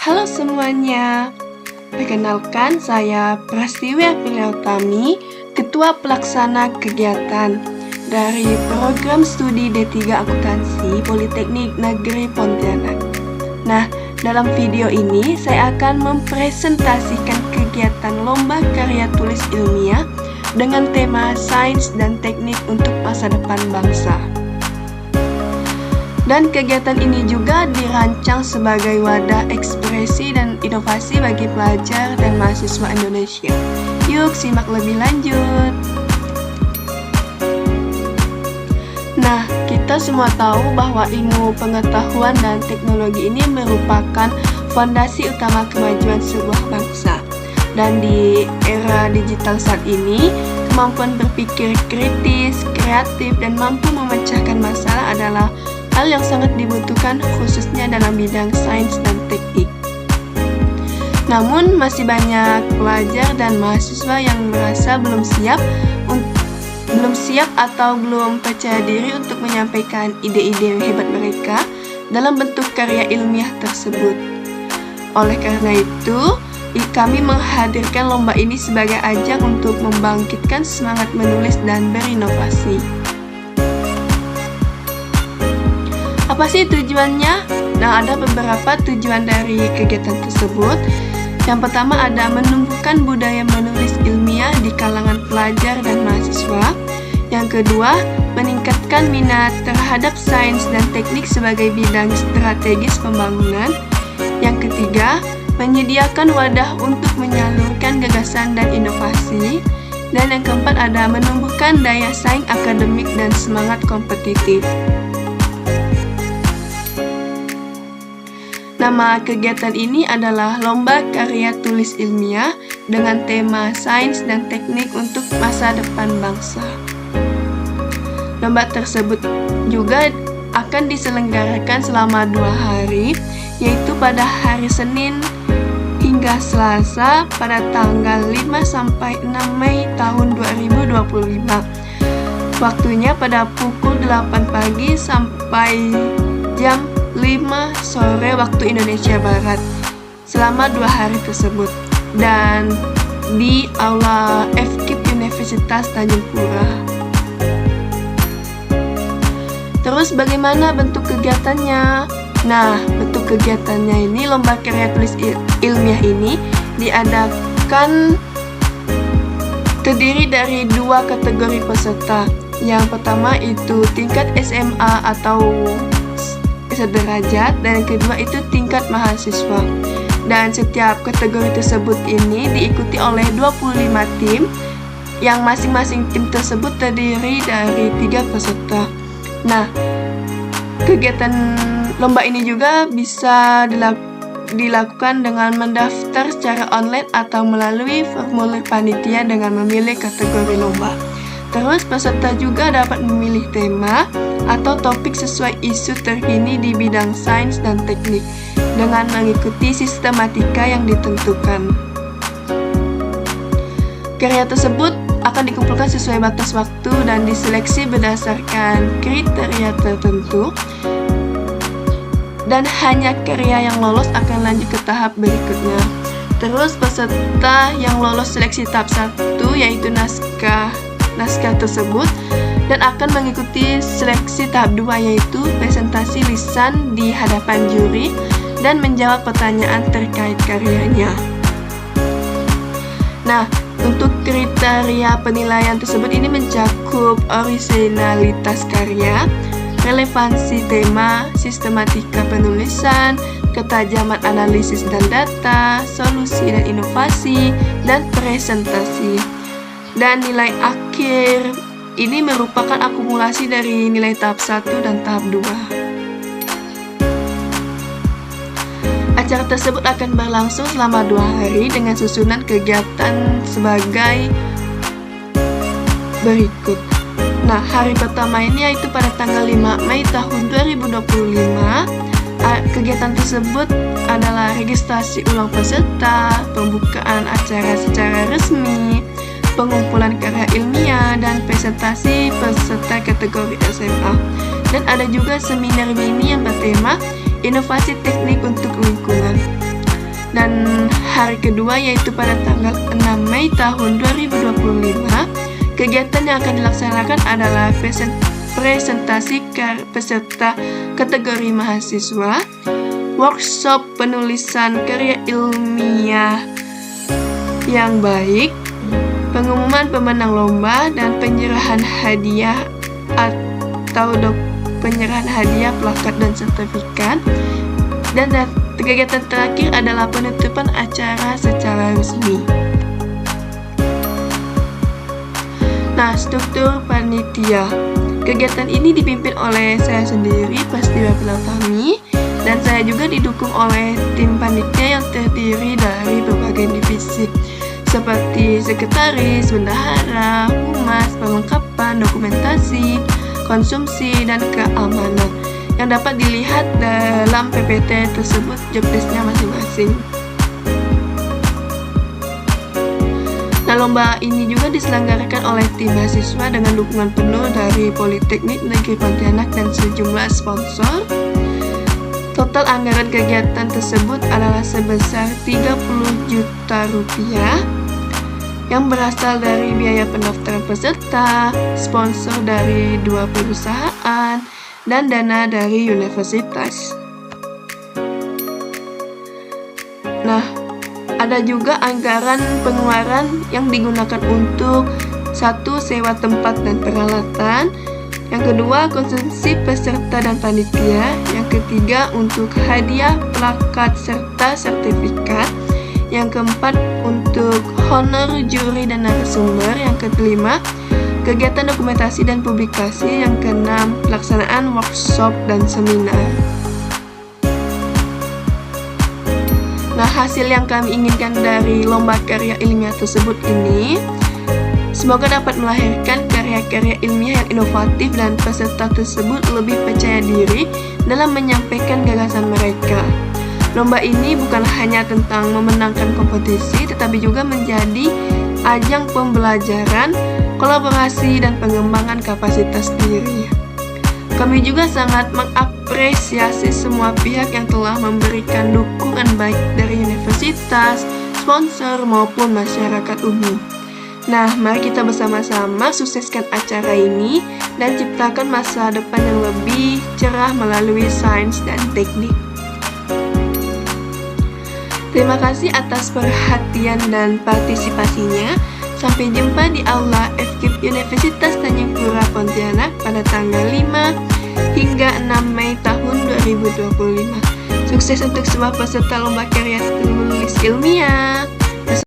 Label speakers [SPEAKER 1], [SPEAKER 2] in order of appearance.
[SPEAKER 1] Halo semuanya, perkenalkan saya Prastiwi Aprilia-Utami, Ketua Pelaksana Kegiatan dari Program Studi D3 Akuntansi Politeknik Negeri Pontianak. Nah, dalam video ini saya akan mempresentasikan kegiatan Lomba Karya Tulis Ilmiah dengan tema Sains dan Teknik untuk Masa Depan Bangsa. Dan kegiatan ini juga dirancang sebagai wadah ekspresi dan inovasi bagi pelajar dan mahasiswa Indonesia. Yuk simak lebih lanjut. Nah, kita semua tahu bahwa ilmu pengetahuan dan teknologi ini merupakan fondasi utama kemajuan sebuah bangsa. Dan di era digital saat ini, kemampuan berpikir kritis, kreatif, dan mampu memecahkan masalah adalah hal yang sangat dibutuhkan khususnya dalam bidang sains dan teknik. Namun masih banyak pelajar dan mahasiswa yang merasa belum siap atau belum percaya diri untuk menyampaikan ide-ide hebat mereka dalam bentuk karya ilmiah tersebut. Oleh karena itu, kami menghadirkan lomba ini sebagai ajang untuk membangkitkan semangat menulis dan berinovasi. Apa sih tujuannya? Nah, ada beberapa tujuan dari kegiatan tersebut. Yang pertama ada menumbuhkan budaya menulis ilmiah di kalangan pelajar dan mahasiswa. Yang kedua, meningkatkan minat terhadap sains dan teknik sebagai bidang strategis pembangunan. Yang ketiga, menyediakan wadah untuk menyalurkan gagasan dan inovasi. Dan yang keempat ada menumbuhkan daya saing akademik dan semangat kompetitif. Nama kegiatan ini adalah Lomba Karya Tulis Ilmiah dengan tema Sains dan Teknik untuk Masa Depan Bangsa. Lomba tersebut juga akan diselenggarakan selama 2 hari, yaitu pada hari Senin hingga Selasa pada tanggal 5 sampai 6 Mei tahun 2025. Waktunya pada pukul 8 pagi sampai jam 5 sore waktu Indonesia Barat selama 2 hari tersebut dan di Aula FKIP Universitas Tanjung Pura. Terus bagaimana bentuk kegiatannya? Nah, bentuk kegiatannya ini Lomba Karya Tulis Ilmiah ini diadakan terdiri dari 2 kategori peserta. Yang pertama itu tingkat SMA atau sederajat, dan yang kedua itu tingkat mahasiswa. Dan setiap kategori tersebut ini diikuti oleh 25 tim, yang masing-masing tim tersebut terdiri dari 3 peserta. Nah, kegiatan lomba ini juga bisa dilakukan dengan mendaftar secara online atau melalui formulir panitia dengan memilih kategori lomba. Terus peserta juga dapat memilih tema atau topik sesuai isu terkini di bidang sains dan teknik dengan mengikuti sistematika yang ditentukan. Karya tersebut akan dikumpulkan sesuai batas waktu dan diseleksi berdasarkan kriteria tertentu, dan hanya karya yang lolos akan lanjut ke tahap berikutnya. Terus peserta yang lolos seleksi tahap 1 yaitu naskah tersebut dan akan mengikuti seleksi tahap 2 yaitu presentasi lisan di hadapan juri dan menjawab pertanyaan terkait karyanya. Nah, untuk kriteria penilaian tersebut ini mencakup orisinalitas karya, relevansi tema, sistematika penulisan, ketajaman analisis dan data, solusi dan inovasi, dan presentasi. Dan nilai akhir ini merupakan akumulasi dari nilai tahap 1 dan tahap 2. Acara tersebut akan berlangsung selama 2 hari dengan susunan kegiatan sebagai berikut. Nah, hari pertama ini yaitu pada tanggal 5 Mei tahun 2025. Kegiatan tersebut adalah registrasi ulang peserta, pembukaan acara secara resmi, pengumpulan karya ilmiah, dan presentasi peserta kategori SMA. Dan ada juga seminar mini yang bertema Inovasi Teknik untuk Lingkungan. Dan hari kedua yaitu pada tanggal 6 Mei tahun 2025, kegiatan yang akan dilaksanakan adalah presentasi peserta kategori mahasiswa, workshop penulisan karya ilmiah yang baik, pengumuman pemenang lomba, dan penyerahan hadiah penyerahan hadiah, plakat, dan sertifikat. Dan kegiatan terakhir adalah penutupan acara secara resmi. Nah, struktur panitia. Kegiatan ini dipimpin oleh saya sendiri, Prastiwa Pratami, dan saya juga didukung oleh tim panitia yang terdiri dari berbagai divisi seperti sekretaris, bendahara, humas, perlengkapan, dokumentasi, konsumsi, dan keamanan yang dapat dilihat dalam PPT tersebut job desk-nya masing-masing. Nah, lomba ini juga diselenggarakan oleh tim mahasiswa dengan dukungan penuh dari Politeknik Negeri Pontianak dan sejumlah sponsor. Total anggaran kegiatan tersebut adalah sebesar 30 juta rupiah yang berasal dari biaya pendaftaran peserta, sponsor dari 2 perusahaan, dan dana dari universitas. Nah, ada juga anggaran pengeluaran yang digunakan untuk 1. Sewa tempat dan peralatan, yang kedua konsumsi peserta dan panitia, yang ketiga untuk hadiah, plakat, serta sertifikat, yang keempat untuk honor juri dan narasumber, yang kelima kegiatan dokumentasi dan publikasi, yang keenam pelaksanaan workshop dan seminar. Nah, hasil yang kami inginkan dari lomba karya ilmiah tersebut ini semoga dapat melahirkan karya-karya ilmiah yang inovatif dan peserta tersebut lebih percaya diri dalam menyampaikan gagasan mereka. Lomba ini bukan hanya tentang memenangkan kompetisi, tetapi juga menjadi ajang pembelajaran, kolaborasi, dan pengembangan kapasitas diri. Kami juga sangat mengapresiasi semua pihak yang telah memberikan dukungan baik dari universitas, sponsor, maupun masyarakat umum. Nah, mari kita bersama-sama sukseskan acara ini dan ciptakan masa depan yang lebih cerah melalui sains dan teknik. Terima kasih atas perhatian dan partisipasinya. Sampai jumpa di Aula FKIP Universitas Tanjung Pura Pontianak pada tanggal 5 hingga 6 Mei tahun 2025. Sukses untuk semua peserta lomba karya tulis ilmiah.